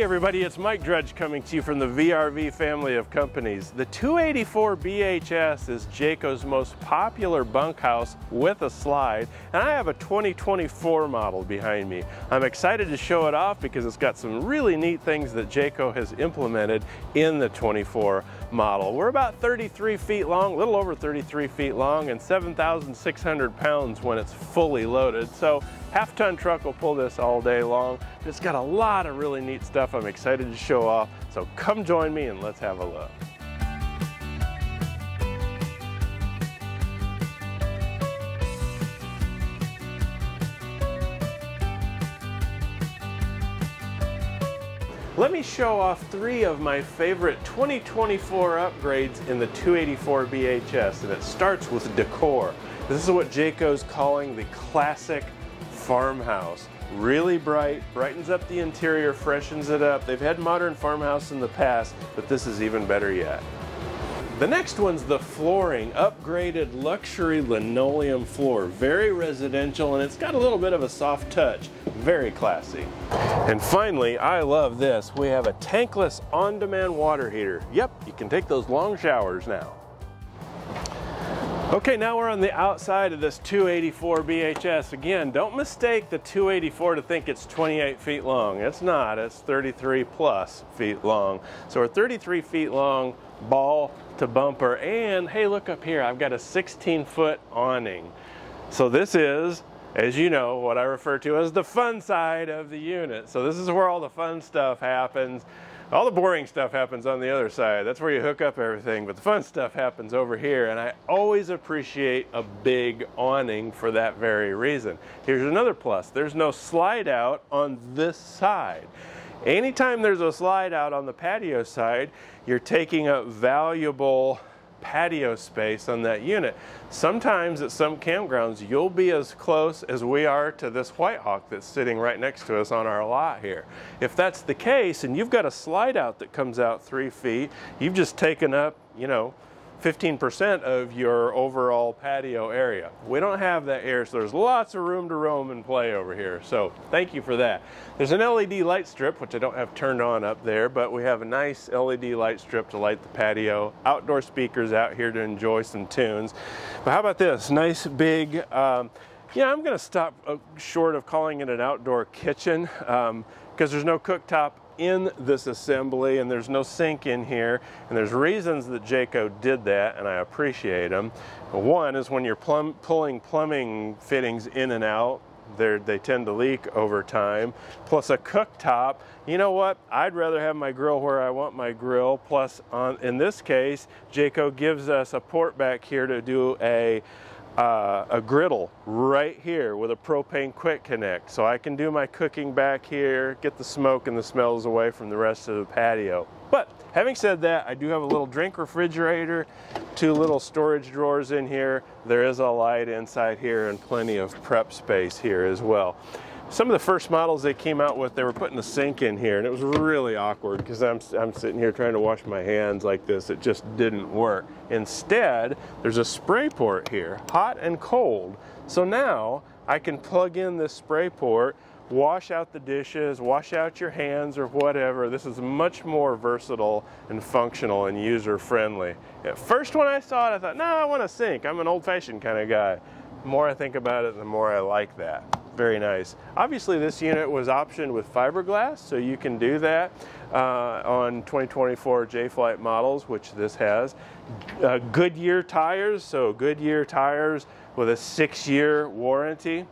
everybody, it's Mike Drudge coming to you from the VRV family of companies. The 284 BHS is Jayco's most popular bunkhouse with a slide, and I have a 2024 model behind me. I'm excited to show it off because it's got some really neat things that Jayco has implemented in the 24 model. We're about 33 feet long, a little over 33 feet long, and 7,600 pounds when it's fully loaded. So half-ton truck will pull this all day long. It's got a lot of really neat stuff I'm excited to show off, so come join me and let's have a look. Let me show off three of my favorite 2024 upgrades in the 284 BHS, and it starts with decor. This is what Jayco's calling the classic farmhouse. Really bright, brightens up the interior, freshens it up. They've had modern farmhouse in the past, but this is even better yet. The next one's the flooring, upgraded luxury linoleum floor. Very residential, and it's got a little bit of a soft touch. Very classy. And finally, I love this. We have a tankless on-demand water heater. Yep, you can take those long showers now. Okay, now we're on the outside of this 284 BHS. Again, don't mistake the 284 to think it's 28 feet long. It's not, it's 33 plus feet long. So we're 33 feet long, ball to bumper, and hey, look up here, I've got a 16-foot awning. So this is, as you know, what I refer to as the fun side of the unit. So this is where all the fun stuff happens. All the boring stuff happens on the other side. That's where you hook up everything, but the fun stuff happens over here, and I always appreciate a big awning for that very reason. Here's another plus. There's no slide out on this side. Anytime there's a slide out on the patio side, you're taking up valuable patio space on that unit. Sometimes at some campgrounds you'll be as close as we are to this White Hawk that's sitting right next to us on our lot here. If that's the case and you've got a slide out that comes out 3 feet, you've just taken up, 15% of your overall patio area. We don't have that here, so there's lots of room to roam and play over here. So thank you for that. There's an LED light strip, which I don't have turned on up there, but we have a nice LED light strip to light the patio. Outdoor speakers out here to enjoy some tunes. But how about this? Nice big, I'm gonna stop short of calling it an outdoor kitchen because there's no cooktop in this assembly, and there's no sink in here, and there's reasons that Jayco did that, and I appreciate them. One is when you're pulling plumbing fittings in and out, they tend to leak over time. Plus a cooktop, you know what? I'd rather have my grill where I want my grill. Plus, in this case, Jayco gives us a port back here to do a griddle right here with a propane quick connect, so I can do my cooking back here, get the smoke and the smells away from the rest of the patio. But having said that, I do have a little drink refrigerator, 2 little storage drawers in here. There is a light inside here and plenty of prep space here as well. Some of the first models they came out with, they were putting a sink in here, and it was really awkward because I'm sitting here trying to wash my hands like this. It just didn't work. Instead, there's a spray port here, hot and cold. So now I can plug in this spray port, wash out the dishes, wash out your hands or whatever. This is much more versatile and functional and user-friendly. At first when I saw it, I thought, no, I want a sink. I'm an old-fashioned kind of guy. The more I think about it, the more I like that. Very nice. Obviously this unit was optioned with fiberglass, so you can do that on 2024 Jay Flight models, which this has. Goodyear tires, so Goodyear tires with a 6-year warranty.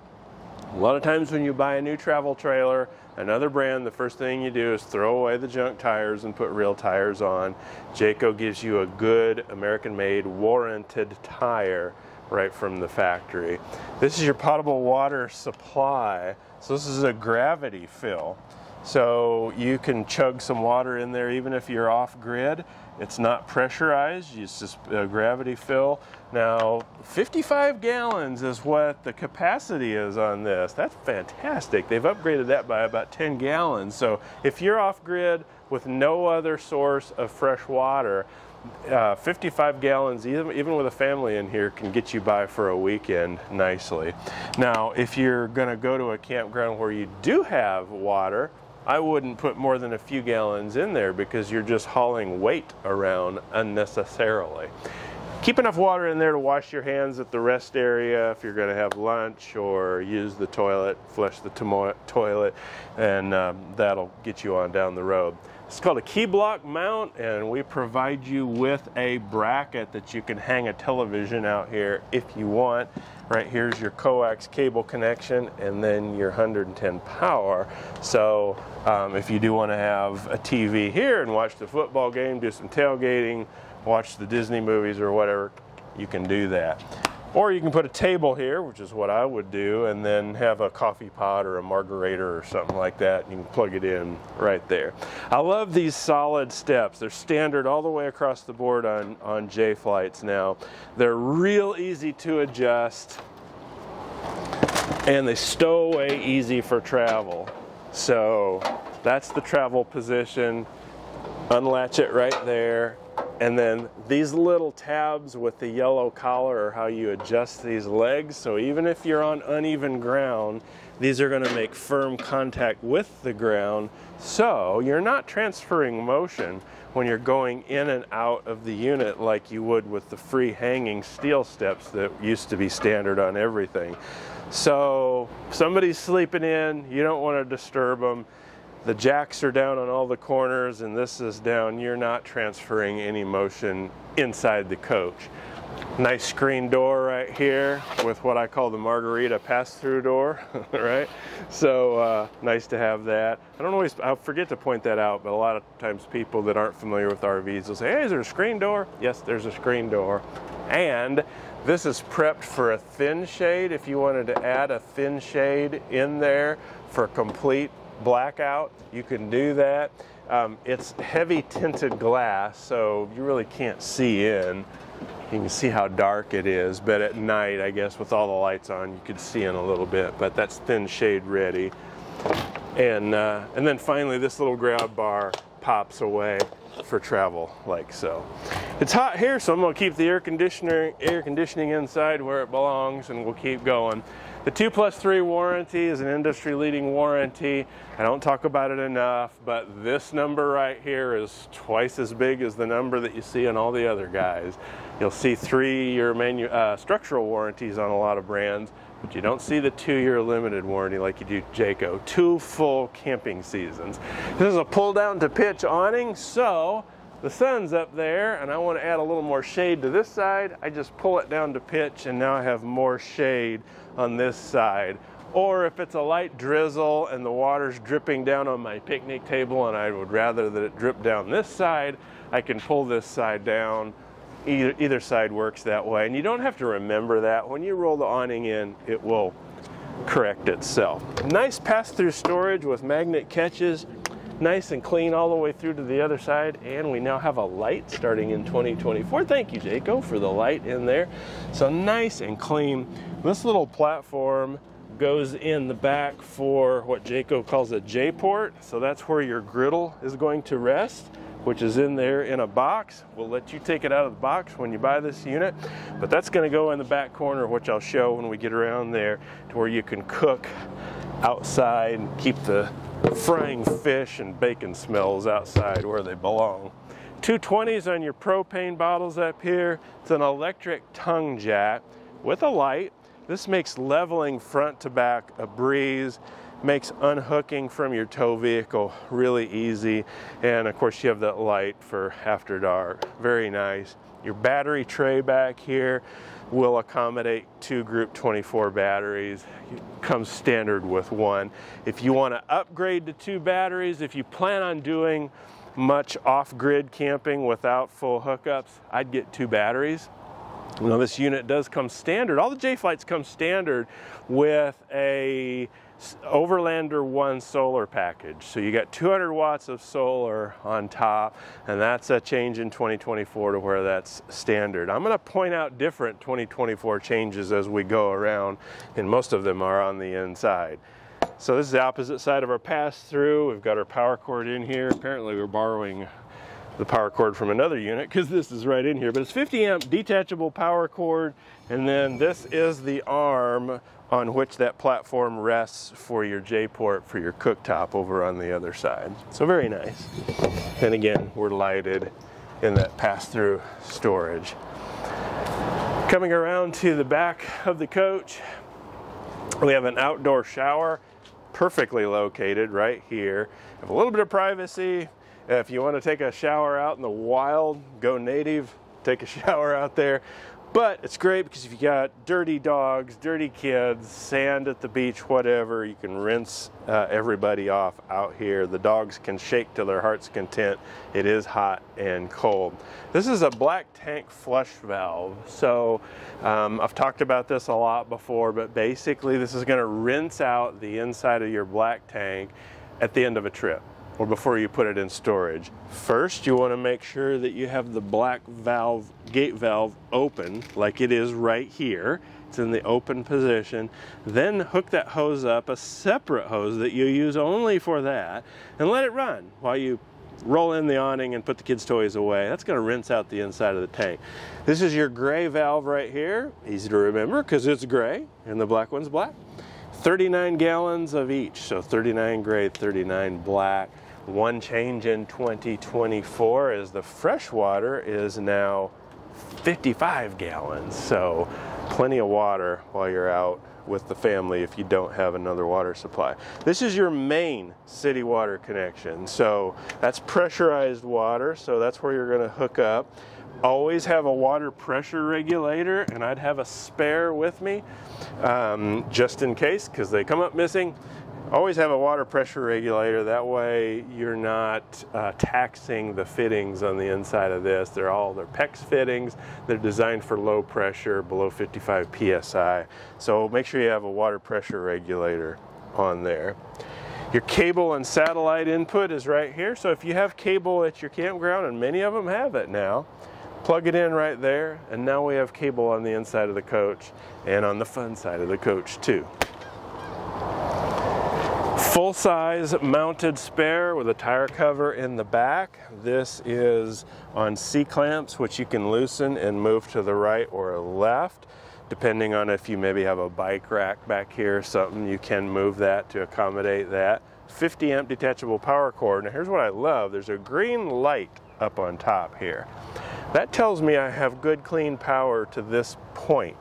A lot of times when you buy a new travel trailer, another brand, the first thing you do is throw away the junk tires and put real tires on. Jayco gives you a good American-made warranted tire right from the factory. This is your potable water supply. So this is a gravity fill. So you can chug some water in there even if you're off grid. It's not pressurized, it's just a gravity fill. Now, 55 gallons is what the capacity is on this. That's fantastic. They've upgraded that by about 10 gallons. So if you're off grid with no other source of fresh water, 55 gallons, even with a family in here, can get you by for a weekend nicely. Now, if you're going to go to a campground where you do have water, I wouldn't put more than a few gallons in there because you're just hauling weight around unnecessarily. Keep enough water in there to wash your hands at the rest area if you're going to have lunch or use the toilet, flush the toilet, and that'll get you on down the road. It's called a key block mount, and we provide you with a bracket that you can hang a television out here if you want. Right here's your coax cable connection and then your 110 power. So if you do want to have a TV here and watch the football game, do some tailgating, watch the Disney movies or whatever, you can do that. Or you can put a table here, which is what I would do, and then have a coffee pot or a margarita or something like that. You can plug it in right there. I love these solid steps. They're standard all the way across the board on Jay Flights now. They're real easy to adjust, and they stow away easy for travel. So that's the travel position. Unlatch it right there. And then these little tabs with the yellow collar are how you adjust these legs. So even if you're on uneven ground, these are going to make firm contact with the ground. So you're not transferring motion when you're going in and out of the unit like you would with the free hanging steel steps that used to be standard on everything. So somebody's sleeping in, you don't want to disturb them. The jacks are down on all the corners and this is down. You're not transferring any motion inside the coach. Nice screen door right here with what I call the margarita pass-through door, right? So nice to have that. I forget to point that out, but a lot of times people that aren't familiar with RVs will say, hey, is there a screen door? Yes, there's a screen door. And this is prepped for a thin shade. If you wanted to add a thin shade in there for complete blackout, you can do that. It's heavy tinted glass, so you really can't see in. You can see how dark it is, but at night, I guess with all the lights on, you could see in a little bit, but that's thin shade ready. And then finally, this little grab bar pops away for travel like so. It's hot here, so I'm going to keep the air conditioning inside where it belongs, and we'll keep going. The 2+3 warranty is an industry-leading warranty. I don't talk about it enough, but this number right here is twice as big as the number that you see on all the other guys. You'll see 3-year structural warranties on a lot of brands, but you don't see the 2-year limited warranty like you do Jayco. 2 full camping seasons. This is a pull-down to pitch awning, so the sun's up there and I want to add a little more shade to this side. I just pull it down to pitch and now I have more shade on this side. Or if it's a light drizzle and the water's dripping down on my picnic table and I would rather that it drip down this side, I can pull this side down. Either side works that way. And you don't have to remember that. When you roll the awning in, it will correct itself. Nice pass-through storage with magnet catches. Nice and clean all the way through to the other side, and we now have a light starting in 2024. Thank you, Jayco, for the light in there. So nice and clean. This little platform goes in the back for what Jayco calls a J-port. So that's where your griddle is going to rest, which is in there in a box. We'll let you take it out of the box when you buy this unit, but that's going to go in the back corner, which I'll show when we get around there, to where you can cook outside and keep the frying fish and bacon smells outside where they belong. 220s on your propane bottles up here. It's an electric tongue jack with a light. This makes leveling front to back a breeze, makes unhooking from your tow vehicle really easy, and of course you have that light for after dark. Very nice. Your battery tray back here will accommodate 2 Group 24 batteries. It comes standard with 1. If you want to upgrade to 2 batteries, if you plan on doing much off-grid camping without full hookups, I'd get 2 batteries. Now this unit does come standard. All the Jay Flights come standard with a Overlander 1 solar package. So you got 200 watts of solar on top, and that's a change in 2024 to where that's standard. I'm going to point out different 2024 changes as we go around, and most of them are on the inside. So this is the opposite side of our pass-through. We've got our power cord in here. Apparently we're borrowing the power cord from another unit because this is right in here, but it's 50 amp detachable power cord, and then this is the arm on which that platform rests for your J-port for your cooktop over on the other side. So very nice. And again, we're lighted in that pass-through storage. Coming around to the back of the coach, we have an outdoor shower, perfectly located right here. Have a little bit of privacy. If you want to take a shower out in the wild, go native, take a shower out there. But it's great because if you got dirty dogs, dirty kids, sand at the beach, whatever, you can rinse everybody off out here. The dogs can shake to their heart's content. It is hot and cold. This is a black tank flush valve. So I've talked about this a lot before, but basically this is going to rinse out the inside of your black tank at the end of a trip, or before you put it in storage. First, you want to make sure that you have the black valve, gate valve open like it is right here. It's in the open position. Then hook that hose up, a separate hose that you use only for that, and let it run while you roll in the awning and put the kids' toys away. That's going to rinse out the inside of the tank. This is your gray valve right here. Easy to remember because it's gray and the black one's black. 39 gallons of each, so 39 gray, 39 black. One change in 2024 is the fresh water is now 55 gallons, so plenty of water while you're out with the family if you don't have another water supply. This is your main city water connection, so that's pressurized water, so that's where you're going to hook up. Always have a water pressure regulator, and I'd have a spare with me just in case, because they come up missing. Always have a water pressure regulator, that way you're not taxing the fittings on the inside of this. They're PEX fittings. They're designed for low pressure, below 55 PSI. So make sure you have a water pressure regulator on there. Your cable and satellite input is right here. So if you have cable at your campground, and many of them have it now, plug it in right there, and now we have cable on the inside of the coach and on the fun side of the coach too. Full-size mounted spare with a tire cover in the back. This is on C-clamps, which you can loosen and move to the right or left. Depending on if you maybe have a bike rack back here or something, you can move that to accommodate that. 50 amp detachable power cord. Now here's what I love. There's a green light up on top here. That tells me I have good clean power to this point.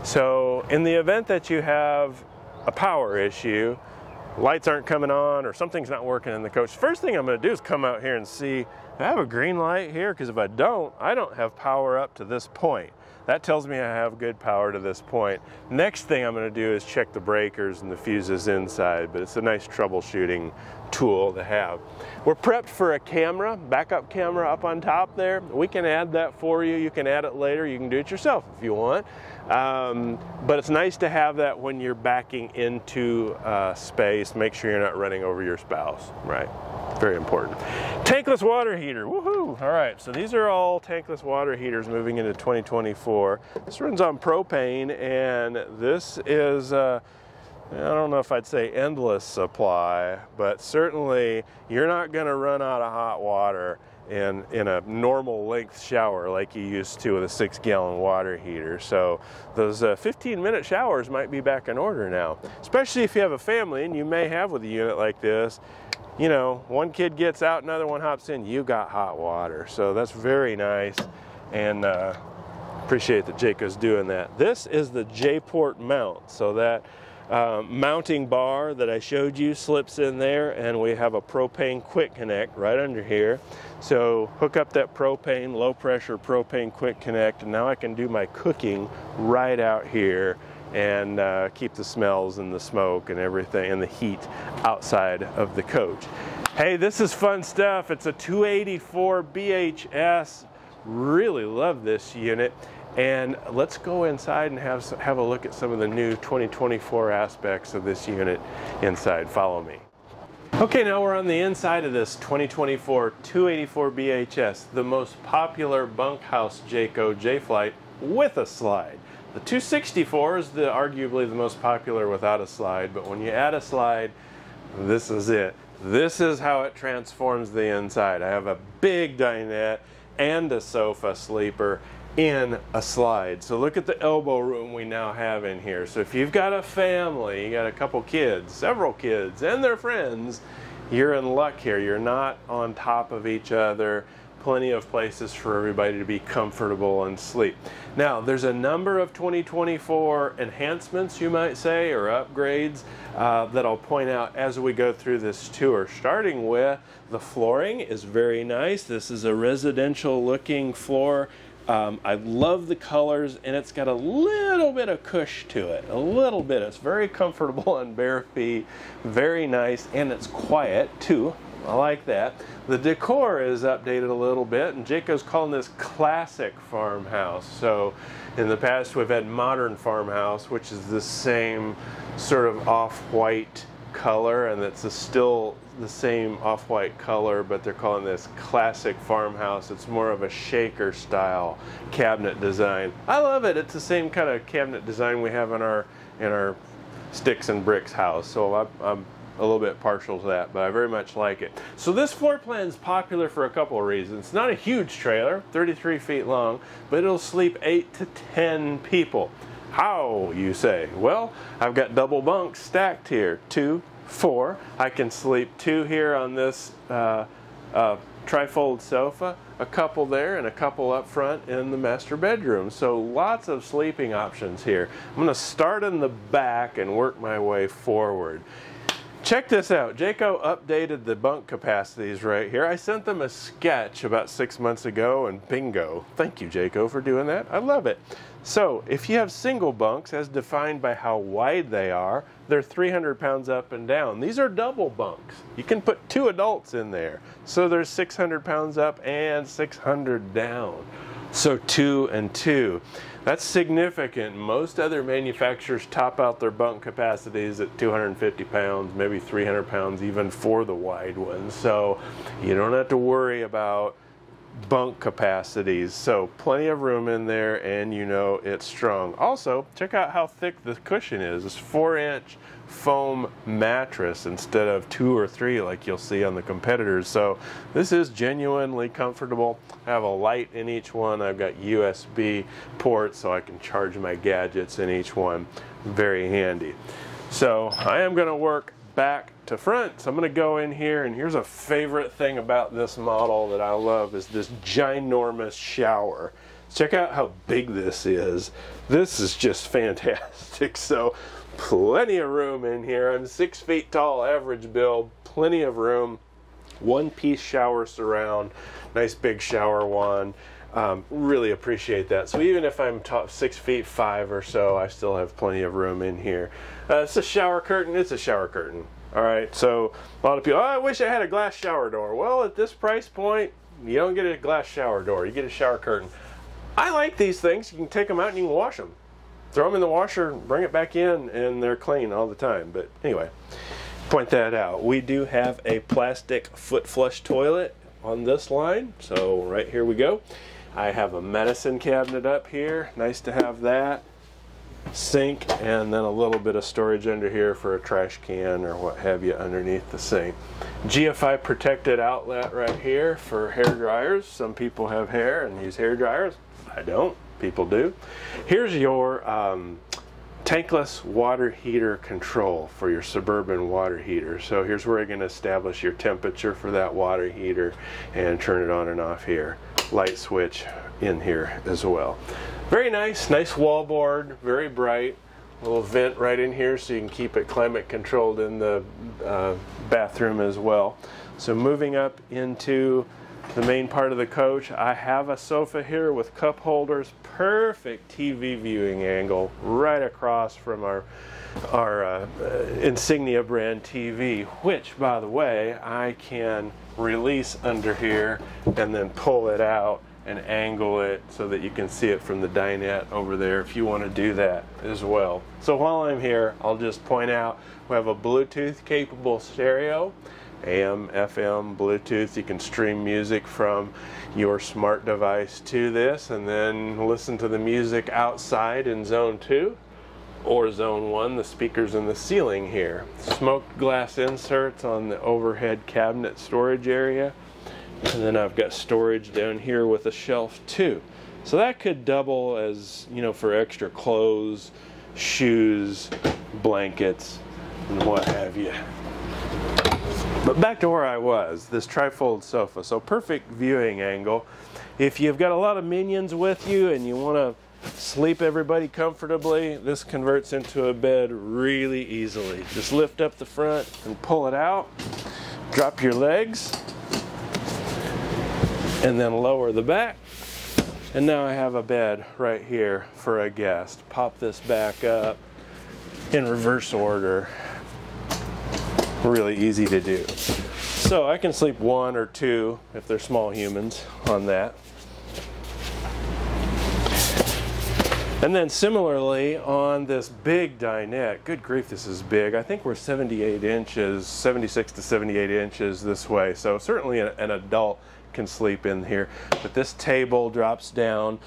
So in the event that you have a power issue, lights aren't coming on or something's not working in the coach, first thing I'm going to do is come out here and see, do I have a green light here? Because if I don't have power up to this point. That tells me I have good power to this point. Next thing I'm going to do is check the breakers and the fuses inside, but it's a nice troubleshooting tool to have. We're prepped for a camera, backup camera up on top there. We can add that for you. You can add it later. You can do it yourself if you want. But it's nice to have that when you're backing into space. Make sure you're not running over your spouse, right? Very important. Tankless water heater, woohoo! All right, so these are all tankless water heaters moving into 2024. This runs on propane, and this is, I don't know if I'd say endless supply, but certainly you're not gonna run out of hot water in a normal length shower like you used to with a 6-gallon water heater. So those 15-minute showers might be back in order now, especially if you have a family, and you may have with a unit like this. You know, one kid gets out, another one hops in, you got hot water. So that's very nice, and appreciate that Jayco's doing that. This is the J-port mount. So that mounting bar that I showed you slips in there, and we have a propane quick connect right under here. So hook up that propane, low pressure propane quick connect, and now I can do my cooking right out here and keep the smells and the smoke and everything and the heat outside of the coach. Hey, this is fun stuff. It's a 284 BHS. Really love this unit. And let's go inside and have a look at some of the new 2024 aspects of this unit inside. Follow me. Okay, now we're on the inside of this 2024 284 BHS, the most popular bunkhouse Jayco Jay Flight with a slide. The 264 is arguably the most popular without a slide, but when you add a slide, this is it. This is how it transforms the inside. I have a big dinette and a sofa sleeper in a slide. So look at the elbow room we now have in here. So if you've got a family, you got a couple kids, several kids, and their friends, you're in luck here. You're not on top of each other. Plenty of places for everybody to be comfortable and sleep. Now, there's a number of 2024 enhancements, you might say, or upgrades that I'll point out as we go through this tour. Starting with the flooring is very nice. This is a residential looking floor. I love the colors, and it's got a little bit of cush to it, a little bit. It's very comfortable on bare feet, very nice, and it's quiet too. I like that. The decor is updated a little bit, and Jayco's calling this classic farmhouse. So in the past we've had modern farmhouse, which is the same sort of off-white color, and it's still the same off-white color, but they're calling this classic farmhouse. It's more of a shaker style cabinet design. I love it. It's the same kind of cabinet design we have in our sticks and bricks house. So I'm a little bit partial to that, but I very much like it. So this floor plan is popular for a couple of reasons. It's not a huge trailer, 33 feet long, but it'll sleep 8 to 10 people. How, you say? Well, I've got double bunks stacked here, 2, 4. I can sleep 2 here on this trifold sofa, a couple there, and a couple up front in the master bedroom. So lots of sleeping options here. I'm going to start in the back and work my way forward. Check this out. Jayco updated the bunk capacities right here. I sent them a sketch about 6 months ago, and bingo. Thank you, Jayco, for doing that. I love it. So if you have single bunks, as defined by how wide they are, they're 300 pounds up and down. These are double bunks. You can put 2 adults in there. So there's 600 pounds up and 600 down. So 2 and 2. That's significant. Most other manufacturers top out their bunk capacities at 250 pounds, maybe 300 pounds even for the wide ones. So you don't have to worry about bunk capacities. So plenty of room in there, and you know it's strong. Also, check out how thick the cushion is. It's 4-inch foam mattress instead of 2 or 3 like you'll see on the competitors. So this is genuinely comfortable. I have a light in each one. I've got USB ports so I can charge my gadgets in each one. Very handy. So I am going to work back to front. So I'm going to go in here, and here's a favorite thing about this model that I love is this ginormous shower. Check out how big this is. This is just fantastic. So plenty of room in here. I'm 6 feet tall, average build, plenty of room. 1-piece shower surround, nice big shower wand. Really appreciate that. So even if I'm 6 feet 5 or so, I still have plenty of room in here. It's a shower curtain. It's a shower curtain. All right. So a lot of people, oh, I wish I had a glass shower door. Well, at this price point, you don't get a glass shower door. You get a shower curtain. I like these things. You can take them out and you can wash them. Throw them in the washer, bring it back in, and they're clean all the time. But anyway, point that out. We do have a plastic foot flush toilet on this line. So right here we go. I have a medicine cabinet up here. Nice to have that. Sink, and then a little bit of storage under here for a trash can or what have you underneath the sink. GFI protected outlet right here for hair dryers. Some people have hair and use hair dryers. I don't. People do. Here's your tankless water heater control for your Suburban water heater. So here's where you're going to establish your temperature for that water heater and turn it on and off here. Light switch in here as well. Very nice, nice wallboard, very bright. A little vent right in here so you can keep it climate controlled in the bathroom as well. So moving up into the main part of the coach, I have a sofa here with cup holders, perfect TV viewing angle right across from our Insignia brand TV, which, by the way, I can release under here and then pull it out and angle it so that you can see it from the dinette over there if you want to do that as well. So while I'm here, I'll just point out we have a Bluetooth capable stereo. AM, FM, Bluetooth. You can stream music from your smart device to this and then listen to the music outside in zone 2. or zone 1, the speakers in the ceiling here. Smoked glass inserts on the overhead cabinet storage area. And then I've got storage down here with a shelf too. So that could double as, you know, for extra clothes, shoes, blankets, and what have you. But back to where I was, this trifold sofa. So perfect viewing angle. If you've got a lot of minions with you and you want to sleep everybody comfortably, this converts into a bed really easily. Just lift up the front and pull it out, drop your legs, and then lower the back. And now I have a bed right here for a guest. Pop this back up in reverse order. Really easy to do. So I can sleep 1 or 2 if they're small humans on that. And then similarly on this big dinette, good grief, this is big. I think we're 78 inches, 76 to 78 inches this way. So certainly an adult can sleep in here. But this table drops down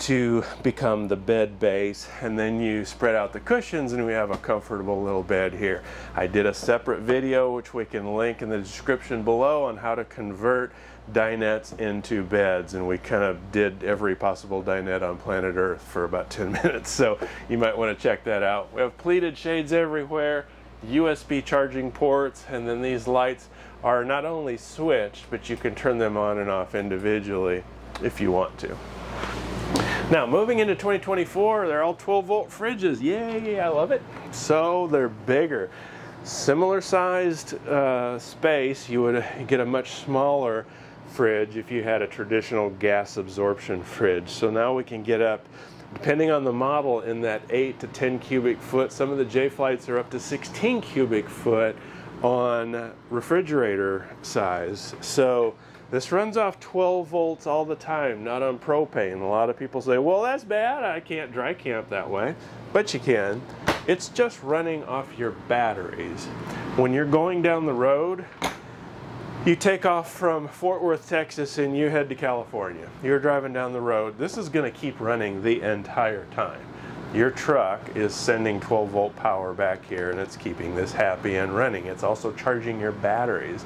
to become the bed base, and then you spread out the cushions and we have a comfortable little bed here. I did a separate video which we can link in the description below on how to convert dinettes into beds, and we kind of did every possible dinette on planet Earth for about 10 minutes, so you might want to check that out. We have pleated shades everywhere, USB charging ports, and then these lights are not only switched, but you can turn them on and off individually if you want to. Now, moving into 2024, they're all 12-volt fridges. Yay, I love it. So they're bigger. Similar sized space, you would get a much smaller fridge if you had a traditional gas absorption fridge. So now we can get up, depending on the model, in that 8 to 10 cubic foot. Some of the Jay Flights are up to 16 cubic foot on refrigerator size. So this runs off 12 volts all the time, not on propane. A lot of people say, well, that's bad, I can't dry camp that way. But you can. It's just running off your batteries. When you're going down the road, you take off from Fort Worth, Texas, and you head to California. You're driving down the road. This is going to keep running the entire time. Your truck is sending 12-volt power back here, and it's keeping this happy and running. It's also charging your batteries.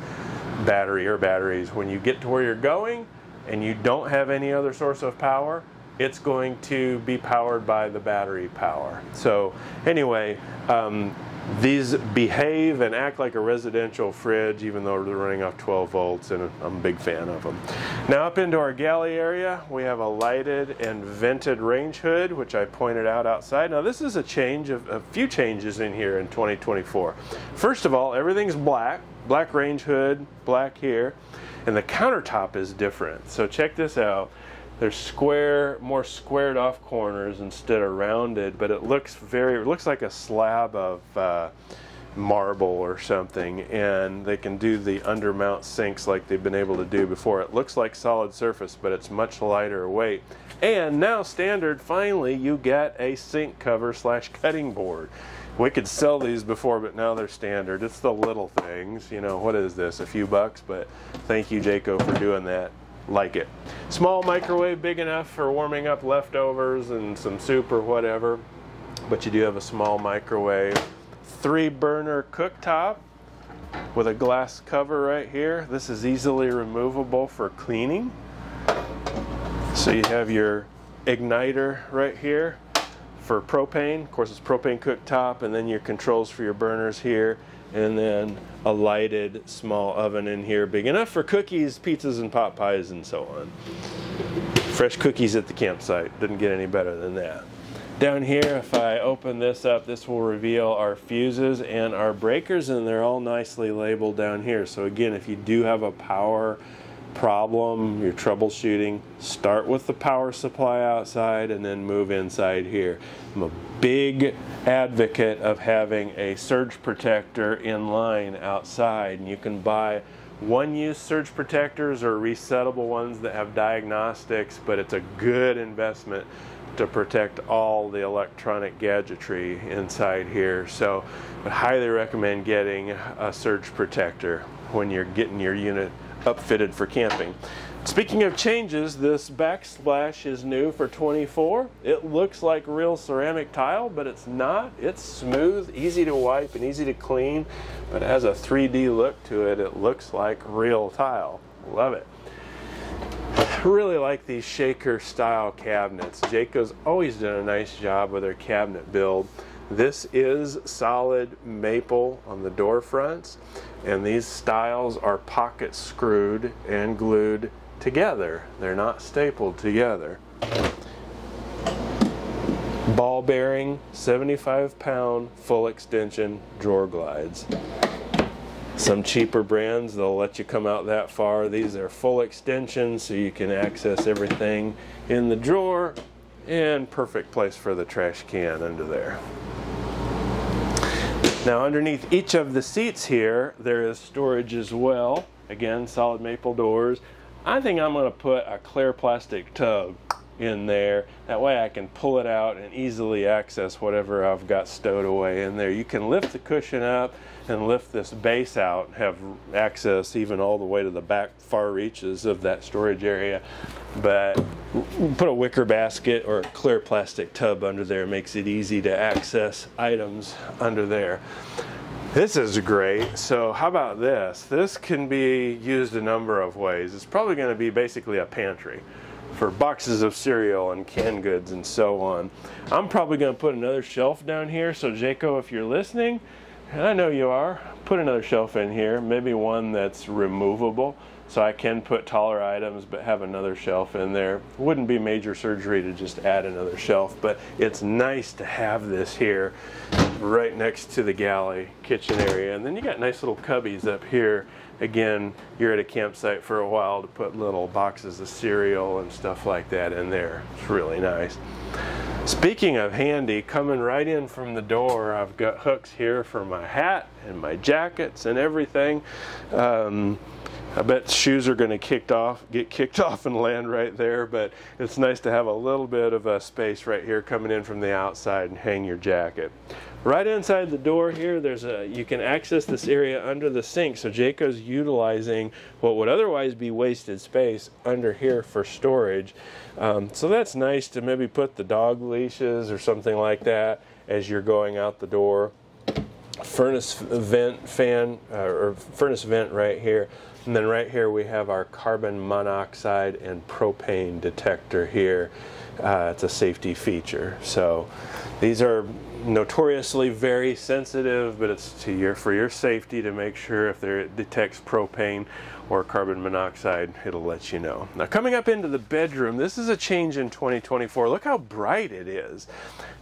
Batteries. When you get to where you're going and you don't have any other source of power, it's going to be powered by the battery power. So anyway, these behave and act like a residential fridge, even though they're running off 12 volts, and I'm a big fan of them. Now up into our galley area, we have a lighted and vented range hood, which I pointed out outside. Now this is a few changes in here in 2024. First of all, everything's black range hood, black here, and the countertop is different. So check this out. There's more squared off corners instead of rounded, but it looks like a slab of marble or something, and they can do the undermount sinks like they've been able to do before. It looks like solid surface, but it's much lighter weight. And now standard, finally, you get a sink cover / cutting board. We could sell these before, but now they're standard. It's the little things, you know, what is this, a few bucks, but thank you, Jayco, for doing that. Like it. Small microwave, big enough for warming up leftovers and some soup or whatever, but you do have a small microwave. 3-burner cooktop with a glass cover right here. This is easily removable for cleaning. So you have your igniter right here for propane. Of course, it's propane cooktop, and then your controls for your burners here, and then a lighted small oven in here, big enough for cookies, pizzas, and pot pies, and so on. Fresh cookies at the campsite. Didn't get any better than that. Down here, if I open this up, this will reveal our fuses and our breakers, and they're all nicely labeled down here. So again, if you do have a power problem, you're troubleshooting, start with the power supply outside and then move inside here. I'm a big advocate of having a surge protector in line outside, and you can buy one-use surge protectors or resettable ones that have diagnostics, but it's a good investment to protect all the electronic gadgetry inside here. So I would highly recommend getting a surge protector when you're getting your unit upfitted for camping. Speaking of changes, this backsplash is new for 24. It looks like real ceramic tile, but it's not. It's smooth, easy to wipe, and easy to clean, but it has a 3D look to it. It looks like real tile. Love it. I really like these shaker style cabinets. Jayco's always done a nice job with their cabinet build. This is solid maple on the door fronts, and these styles are pocket screwed and glued together. They're not stapled together. Ball bearing, 75-pound full extension drawer glides. Some cheaper brands, they'll let you come out that far. These are full extensions, so you can access everything in the drawer, and perfect place for the trash can under there. Now underneath each of the seats here, there is storage as well. Again, solid maple doors. I think I'm going to put a clear plastic tub in there. That way I can pull it out and easily access whatever I've got stowed away in there. You can lift the cushion up and lift this base out and have access even all the way to the back far reaches of that storage area. But put a wicker basket or a clear plastic tub under there. Makes it easy to access items under there. This is great. So how about this? This can be used a number of ways. It's probably going to be basically a pantry for boxes of cereal and canned goods and so on. I'm probably going to put another shelf down here. So Jayco, if you're listening, and I know you are, put another shelf in here, maybe one that's removable, so I can put taller items but have another shelf in there. Wouldn't be major surgery to just add another shelf, but it's nice to have this here right next to the galley kitchen area. And then you got nice little cubbies up here. Again, you're at a campsite for a while to put little boxes of cereal and stuff like that in there. It's really nice. Speaking of handy, coming right in from the door, I've got hooks here for my hat and my jackets and everything. I bet shoes are going to get kicked off and land right there, but it's nice to have a little bit of a space right here coming in from the outside and hang your jacket. Right inside the door here, you can access this area under the sink, so Jayco's utilizing what would otherwise be wasted space under here for storage. So that's nice to maybe put the dog leashes or something like that as you're going out the door. Furnace vent right here. And then right here we have our carbon monoxide and propane detector here. It's a safety feature. So these are notoriously very sensitive, but it's for your safety to make sure if it detects propane or carbon monoxide, it'll let you know. Now coming up into the bedroom, this is a change in 2024. Look how bright it is.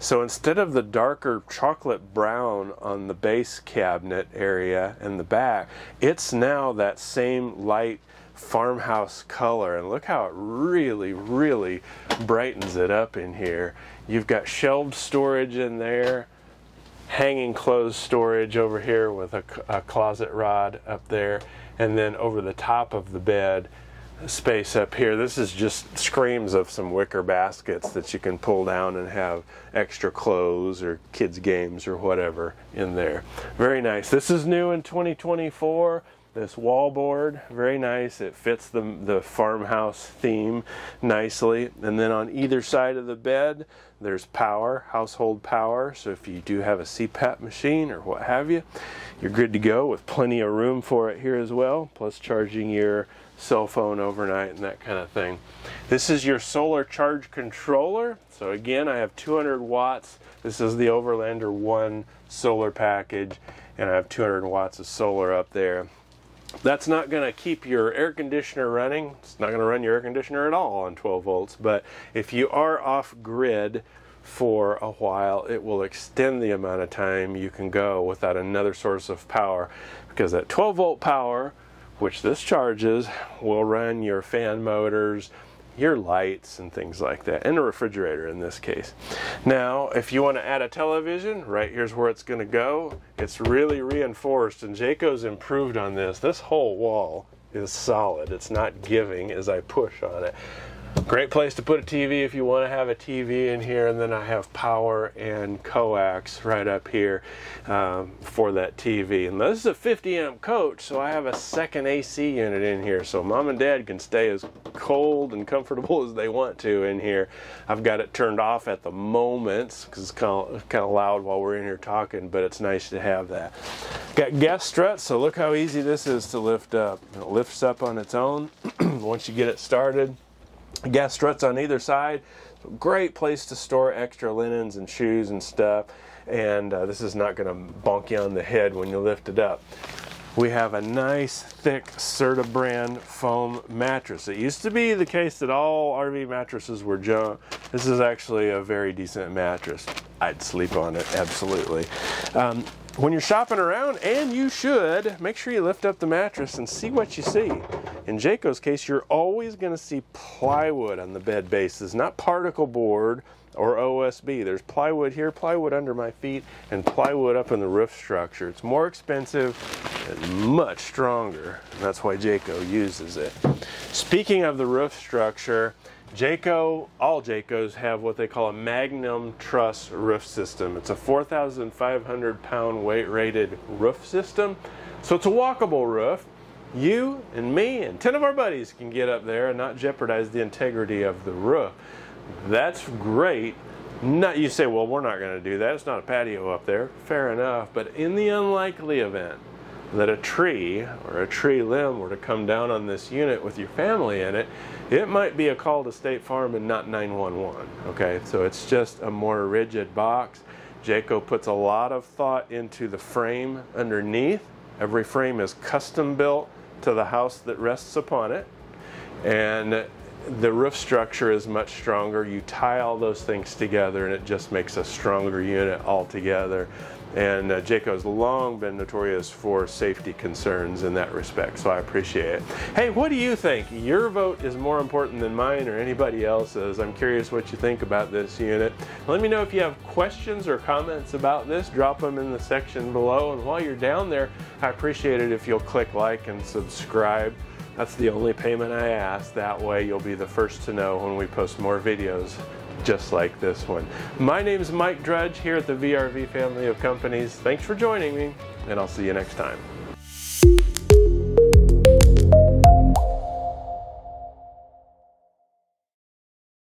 So instead of the darker chocolate brown on the base cabinet area in the back, it's now that same light farmhouse color, and look how it really, really brightens it up in here. You've got shelved storage in there, hanging clothes storage over here with a closet rod up there, and then over the top of the bed space up here. This is just screams of some wicker baskets that you can pull down and have extra clothes or kids games or whatever in there. Very nice. This is new in 2024. This wallboard, very nice. It fits the farmhouse theme nicely. And then on either side of the bed, there's power, household power. So if you do have a CPAP machine or what have you, you're good to go with plenty of room for it here as well, plus charging your cell phone overnight and that kind of thing. This is your solar charge controller. So again, I have 200 watts. This is the Overlander 1 solar package, and I have 200 watts of solar up there. That's not going to keep your air conditioner running. It's not going to run your air conditioner at all on 12 volts. But if you are off grid for a while, it will extend the amount of time you can go without another source of power, because that 12 volt power, which this charges, will run your fan motors, your lights and things like that, and a refrigerator in this case. Now, if you want to add a television, right here's where it's going to go. It's really reinforced, and Jayco's improved on this. This whole wall is solid. It's not giving as I push on it. Great place to put a TV if you want to have a TV in here, and then I have power and coax right up here for that TV. And this is a 50 amp coach, so I have a second AC unit in here, so mom and dad can stay as cold and comfortable as they want to in here. I've got it turned off at the moment because it's kind of loud while we're in here talking, but it's nice to have that. Got gas struts, so look how easy this is to lift up. It lifts up on its own once you get it started. Gas struts on either side. So great place to store extra linens and shoes and stuff. And this is not going to bonk you on the head when you lift it up. We have a nice thick Serta brand foam mattress. It used to be the case that all RV mattresses were junk. This is actually a very decent mattress. I'd sleep on it, absolutely. When you're shopping around, and you should, make sure you lift up the mattress and see what you see. In Jayco's case, you're always going to see plywood on the bed bases, not particle board or OSB. There's plywood here, plywood under my feet, and plywood up in the roof structure. It's more expensive and much stronger, and that's why Jayco uses it. Speaking of the roof structure, Jayco, all Jaycos have what they call a Magnum Truss roof system. It's a 4,500 pound weight rated roof system. So it's a walkable roof. You and me and 10 of our buddies can get up there and not jeopardize the integrity of the roof. That's great. You say, well, we're not going to do that. It's not a patio up there. Fair enough. But in the unlikely event that a tree or a tree limb were to come down on this unit with your family in it, it might be a call to State Farm and not 911. Okay, so it's just a more rigid box. Jayco puts a lot of thought into the frame underneath. Every frame is custom built to the house that rests upon it, and the roof structure is much stronger. You tie all those things together and it just makes a stronger unit altogether. And Jayco's long been notorious for safety concerns in that respect, so I appreciate it. Hey, what do you think? Your vote is more important than mine or anybody else's. I'm curious what you think about this unit. Let me know if you have questions or comments about this. Drop them in the section below. And while you're down there, I appreciate it if you'll click like and subscribe. That's the only payment I ask. That way you'll be the first to know when we post more videos just like this one. My name is Mike Drudge here at the VRV family of companies. Thanks for joining me, and I'll see you next time.